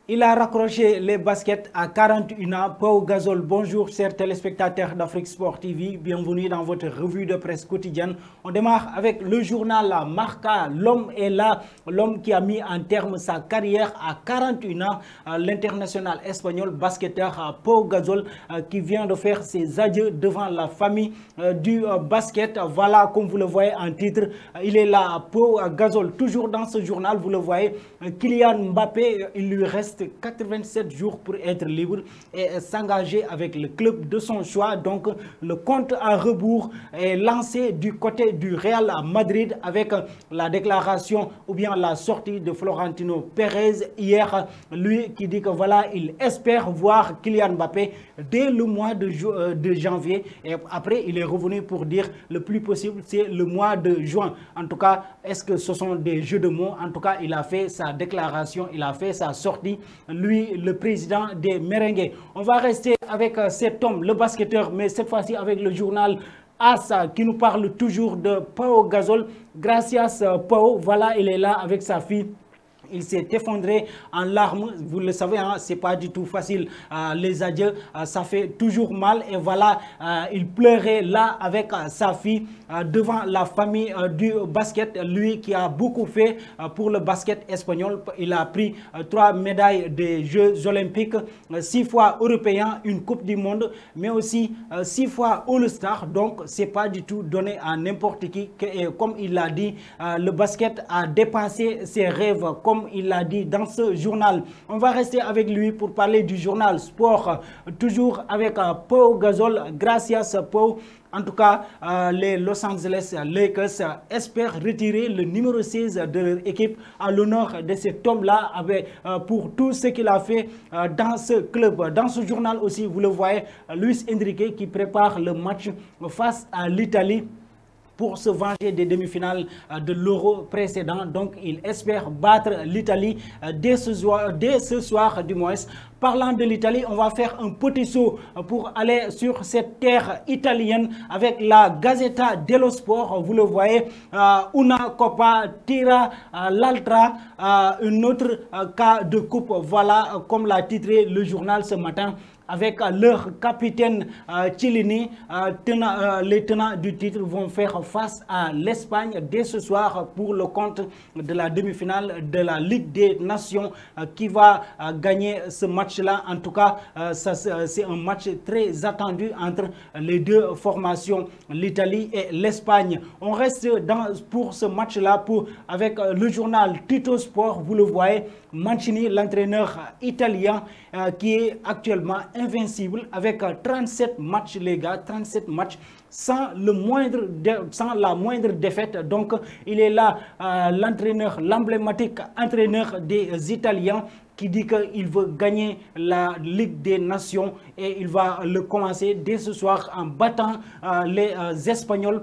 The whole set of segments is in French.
Il a raccroché les baskets à 41 ans. Pau Gasol, bonjour chers téléspectateurs d'Afrique Sport TV. Bienvenue dans votre revue de presse quotidienne. On démarre avec le journal Marca. L'homme est là, l'homme qui a mis en terme sa carrière à 41 ans. L'international espagnol basketteur Pau Gasol qui vient de faire ses adieux devant la famille du basket. Voilà, comme vous le voyez en titre, il est là, Pau Gasol. Toujours dans ce journal, vous le voyez, Kylian Mbappé, il lui reste 87 jours pour être libre et s'engager avec le club de son choix. Donc le compte à rebours est lancé du côté du Real Madrid avec la déclaration ou bien la sortie de Florentino Pérez hier, lui qui dit que voilà, il espère voir Kylian Mbappé dès le mois de janvier, et après il est revenu pour dire le plus possible c'est le mois de juin. En tout cas, est-ce que ce sont des jeux de mots? En tout cas, il a fait sa déclaration, il a fait sa sortie, lui, le président des Merengues. On va rester avec cet homme, le basketteur, mais cette fois-ci avec le journal AS qui nous parle toujours de Pau Gasol. Gracias Pau, voilà, il est là avec sa fille. Il s'est effondré en larmes. Vous le savez, hein, c'est pas du tout facile. Les adieux, ça fait toujours mal. Et voilà, il pleurait là avec sa fille devant la famille du basket. Lui qui a beaucoup fait pour le basket espagnol. Il a pris 3 médailles des Jeux Olympiques, 6 fois européen, une Coupe du Monde, mais aussi 6 fois All-Star. Donc, c'est pas du tout donné à n'importe qui. Et comme il l'a dit, le basket a dépassé ses rêves, comme il l'a dit dans ce journal. On va rester avec lui pour parler du journal Sport, toujours avec Pau Gasol. Gracias Pau. En tout cas, les Los Angeles Lakers espèrent retirer le numéro 16 de leur équipe à l'honneur de cet homme-là pour tout ce qu'il a fait dans ce club. Dans ce journal aussi, vous le voyez, Luis Enrique qui prépare le match face à l'Italie pour se venger des demi-finales de l'Euro précédent. Donc, il espère battre l'Italie dès ce soir du moins. Parlant de l'Italie, on va faire un petit saut pour aller sur cette terre italienne avec la Gazzetta dello Sport. Vous le voyez, una coppa tira l'altra, un autre cas de coupe. Voilà, comme l'a titré le journal ce matin, avec leur capitaine Chiellini. Les tenants du titre vont faire face à l'Espagne dès ce soir pour le compte de la demi-finale de la Ligue des Nations. Qui va gagner ce match-là? En tout cas, c'est un match très attendu entre les deux formations, l'Italie et l'Espagne. On reste pour ce match-là avec le journal Tutto Sport. Vous le voyez, Mancini, l'entraîneur italien, qui est actuellement invincible avec 37 matchs, les gars, 37 matchs sans la moindre défaite. Donc, il est là, l'entraîneur, l'emblématique entraîneur des Italiens, qui dit qu'il veut gagner la Ligue des Nations et il va le commencer dès ce soir en battant les Espagnols.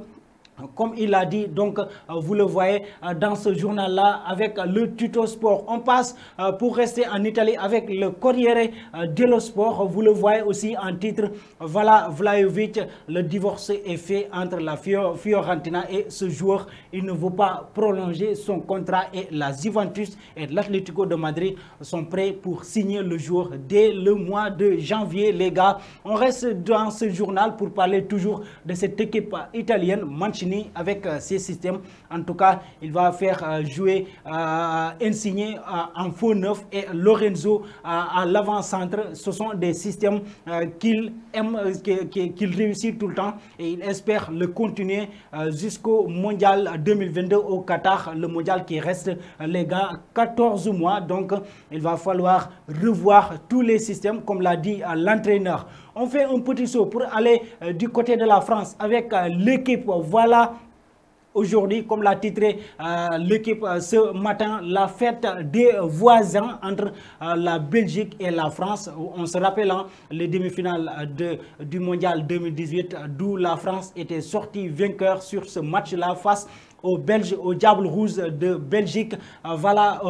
Comme il a dit, donc vous le voyez dans ce journal-là avec le Tutto Sport. On passe pour rester en Italie avec le Corriere dello Sport. Vous le voyez aussi en titre, voilà, Vlahovic, le divorce est fait entre la Fiorentina et ce joueur. Il ne veut pas prolonger son contrat et la Juventus et l'Atlético de Madrid sont prêts pour signer le joueur dès le mois de janvier, les gars. On reste dans ce journal pour parler toujours de cette équipe italienne, Mancini, avec ses systèmes. En tout cas, il va faire jouer Insigne en faux neuf et Lorenzo à l'avant-centre. Ce sont des systèmes qu'il aime, qu'il réussit tout le temps et il espère le continuer jusqu'au mondial 2022 au Qatar, le mondial qui reste, les gars, 14 mois. Donc, il va falloir revoir tous les systèmes, comme l'a dit l'entraîneur. On fait un petit saut pour aller du côté de la France avec l'équipe. Voilà, aujourd'hui, comme l'a titré l'équipe ce matin, la fête des voisins entre la Belgique et la France. On se rappelle les demi-finales du mondial 2018, d'où la France était sortie vainqueur sur ce match-là face aux Belges, aux Diables Rouges de Belgique. Voilà,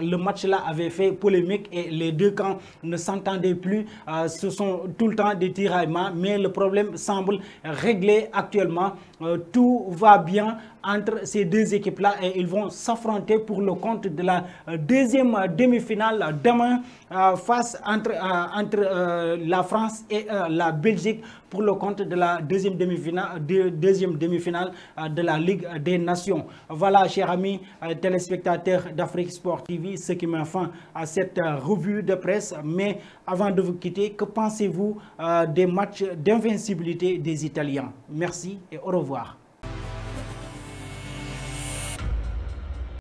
le match-là avait fait polémique et les deux camps ne s'entendaient plus. Ce sont tout le temps des tiraillements, mais le problème semble réglé actuellement. tout va bien entre ces deux équipes-là et ils vont s'affronter pour le compte de la deuxième demi-finale demain entre la France et la Belgique pour le compte de la deuxième demi-finale de la Ligue des Nations. Voilà, chers amis téléspectateurs d'Afrique Sport TV, ce qui met fin à cette revue de presse. Mais avant de vous quitter, que pensez-vous des matchs d'invincibilité des Italiens? Merci et au revoir.